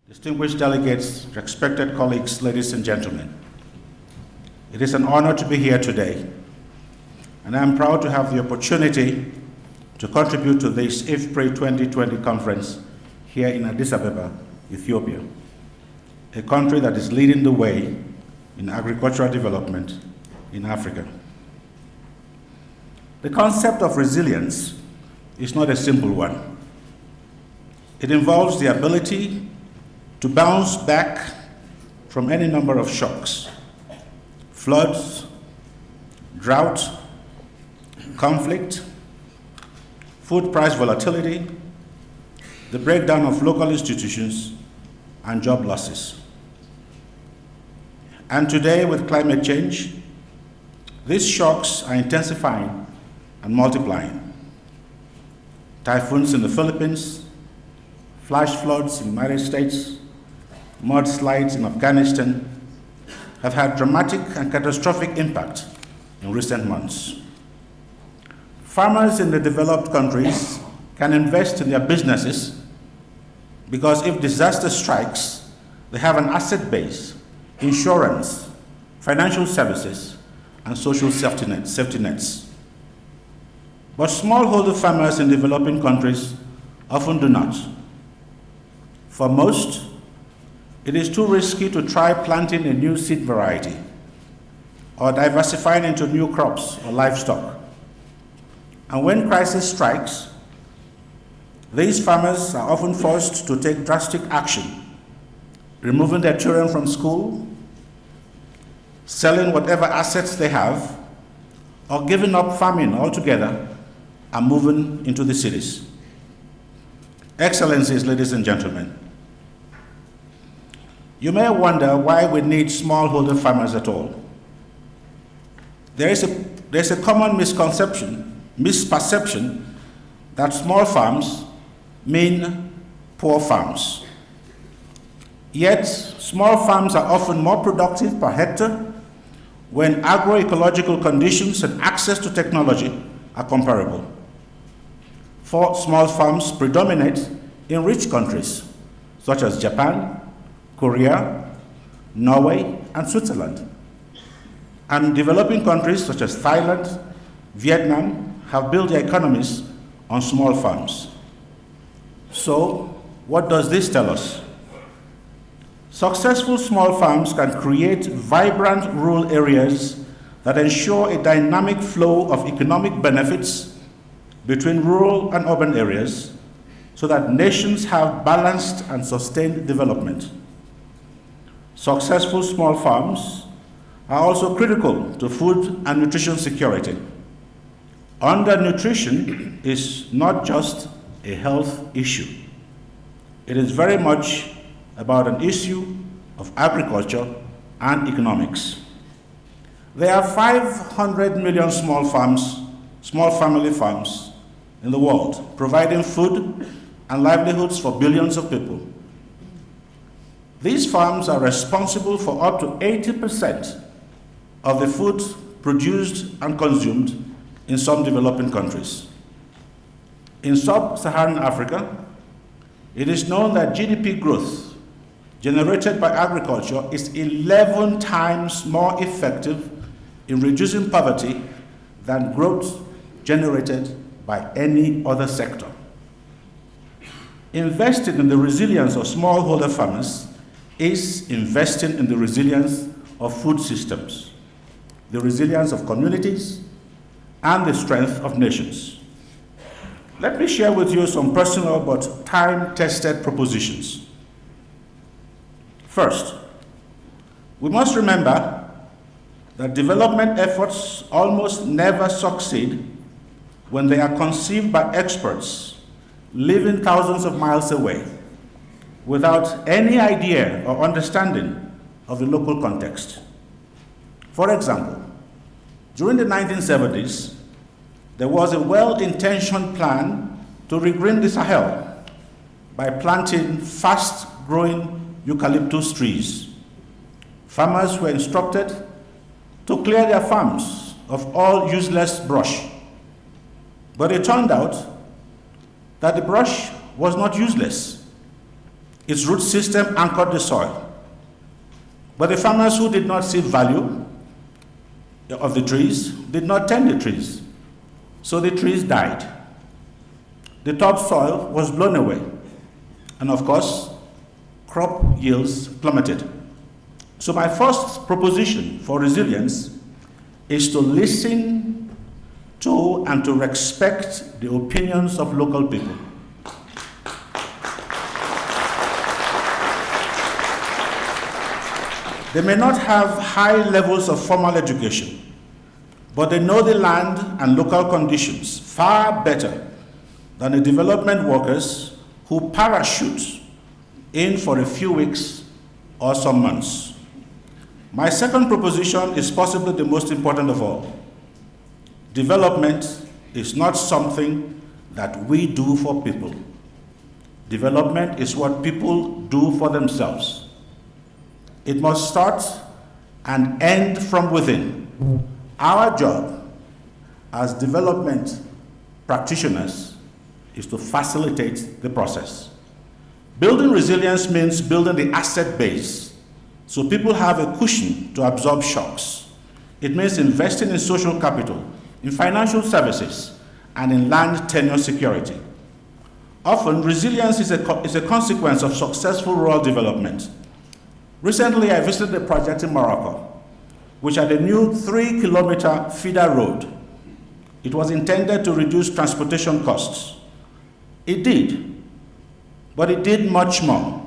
Distinguished delegates, respected colleagues, ladies and gentlemen, it is an honor to be here today, and I am proud to have the opportunity to contribute to this IFPRI 2020 conference here in Addis Ababa, Ethiopia, a country that is leading the way in agricultural development in Africa. The concept of resilience is not a simple one. It involves the ability to bounce back from any number of shocks: floods, drought, conflict, food price volatility, the breakdown of local institutions, and job losses. And today, with climate change, these shocks are intensifying and multiplying. Typhoons in the Philippines, flash floods in the United States, mudslides in Afghanistan have had dramatic and catastrophic impact in recent months. Farmers in the developed countries can invest in their businesses because if disaster strikes, they have an asset base, insurance, financial services, and social safety nets. But smallholder farmers in developing countries often do not. For most, it is too risky to try planting a new seed variety or diversifying into new crops or livestock. And when crisis strikes, these farmers are often forced to take drastic action, removing their children from school, selling whatever assets they have, or giving up farming altogether and moving into the cities. Excellencies, ladies and gentlemen, you may wonder why we need smallholder farmers at all. There's a common misperception that small farms mean poor farms. Yet, small farms are often more productive per hectare when agroecological conditions and access to technology are comparable. For small farms predominate in rich countries such as Japan, Korea, Norway, and Switzerland. And developing countries such as Thailand, Vietnam have built their economies on small farms. So, what does this tell us? Successful small farms can create vibrant rural areas that ensure a dynamic flow of economic benefits between rural and urban areas so that nations have balanced and sustained development. Successful small farms are also critical to food and nutrition security. Undernutrition is not just a health issue. It is very much about an issue of agriculture and economics. There are 500 million small family farms in the world, providing food and livelihoods for billions of people. These farms are responsible for up to 80% of the food produced and consumed in some developing countries. In sub-Saharan Africa, it is known that GDP growth generated by agriculture is 11 times more effective in reducing poverty than growth generated by any other sector. Investing in the resilience of smallholder farmers is investing in the resilience of food systems, the resilience of communities, and the strength of nations. Let me share with you some personal but time-tested propositions. First, we must remember that development efforts almost never succeed when they are conceived by experts living thousands of miles away without any idea or understanding of the local context. For example, during the 1970s, there was a well-intentioned plan to regreen the Sahel by planting fast-growing eucalyptus trees. Farmers were instructed to clear their farms of all useless brush. But it turned out that the brush was not useless. Its root system anchored the soil. But the farmers who did not see value of the trees did not tend the trees. So the trees died. The topsoil was blown away. And of course, crop yields plummeted. So my first proposition for resilience is to listen to and to respect the opinions of local people. They may not have high levels of formal education, but they know the land and local conditions far better than the development workers who parachute in for a few weeks or some months. My second proposition is possibly the most important of all. Development is not something that we do for people. Development is what people do for themselves. It must start and end from within. Our job as development practitioners is to facilitate the process. Building resilience means building the asset base so people have a cushion to absorb shocks. It means investing in social capital, in financial services, and in land tenure security. Often, resilience is a consequence of successful rural development. Recently, I visited a project in Morocco, which had a new 3-kilometer feeder road. It was intended to reduce transportation costs. It did, but it did much more.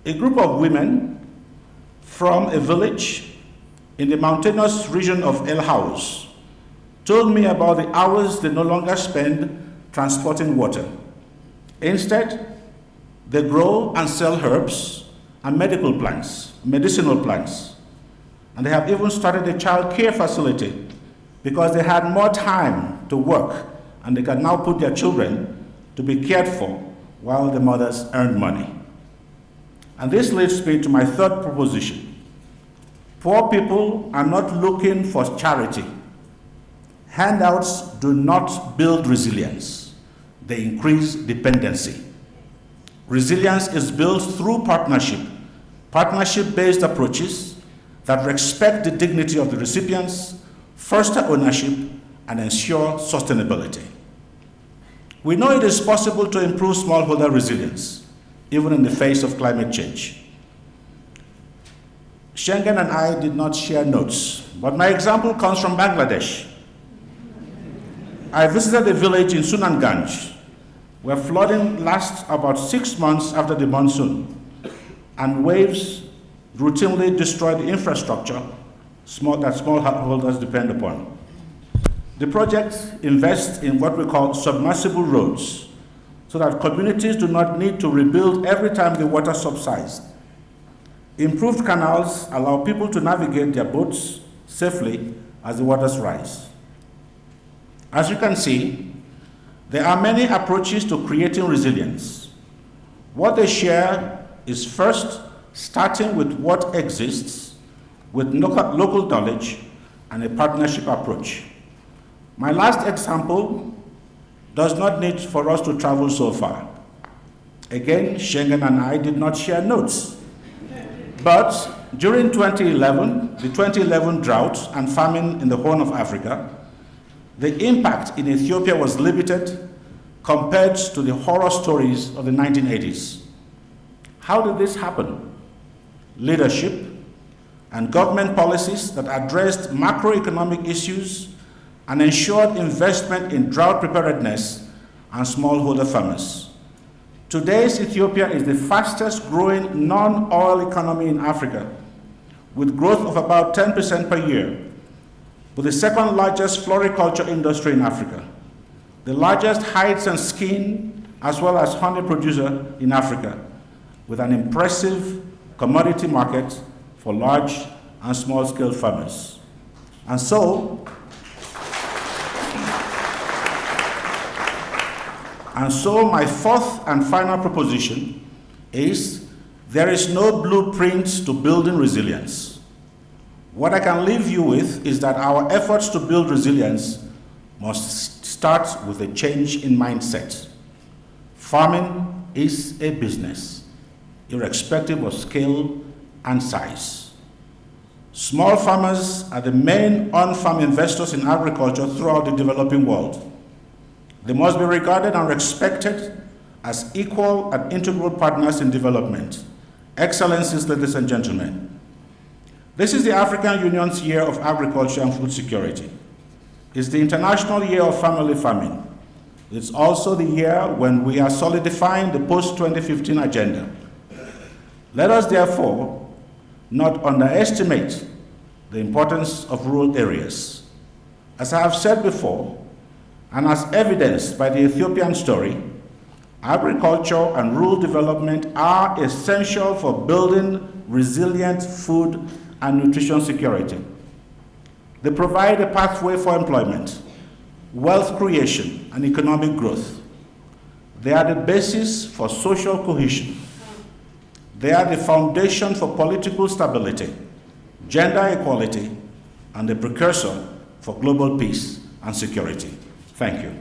A group of women from a village in the mountainous region of El Haus told me about the hours they no longer spend transporting water. Instead, they grow and sell herbs and medicinal plants. And they have even started a child care facility because they had more time to work and they can now put their children to be cared for while the mothers earn money. And this leads me to my third proposition. Poor people are not looking for charity. Handouts do not build resilience. They increase dependency. Resilience is built through partnership-based approaches that respect the dignity of the recipients, foster ownership, and ensure sustainability. We know it is possible to improve smallholder resilience, even in the face of climate change. Schengen and I did not share notes, but my example comes from Bangladesh. I visited a village in Sunanganj, where flooding lasts about 6 months after the monsoon, and waves routinely destroy the infrastructure that smallholders depend upon. The project invests in what we call submersible roads, so that communities do not need to rebuild every time the water subsides. Improved canals allow people to navigate their boats safely as the waters rise. As you can see, there are many approaches to creating resilience. What they share is first starting with what exists, with local knowledge and a partnership approach. My last example does not need for us to travel so far. Again, Schengen and I did not share notes. But during 2011, the 2011 drought and famine in the Horn of Africa, the impact in Ethiopia was limited compared to the horror stories of the 1980s. How did this happen? Leadership and government policies that addressed macroeconomic issues and ensured investment in drought preparedness and smallholder farmers. Today's Ethiopia is the fastest growing non-oil economy in Africa, with growth of about 10% per year, with the second largest floriculture industry in Africa, the largest hides and skin as well as honey producer in Africa, with an impressive commodity market for large and small-scale farmers. And so my fourth and final proposition is there is no blueprint to building resilience. What I can leave you with is that our efforts to build resilience must start with a change in mindset. Farming is a business. irrespective of scale and size. Small farmers are the main on-farm investors in agriculture throughout the developing world. They must be regarded and respected as equal and integral partners in development. Excellencies, ladies and gentlemen, this is the African Union's Year of Agriculture and Food Security. It's the International Year of Family Farming. It's also the year when we are solidifying the post-2015 agenda. Let us therefore not underestimate the importance of rural areas. As I have said before, and as evidenced by the Ethiopian story, agriculture and rural development are essential for building resilient food and nutrition security. They provide a pathway for employment, wealth creation, and economic growth. They are the basis for social cohesion. They are the foundation for political stability, gender equality, and the precursor for global peace and security. Thank you.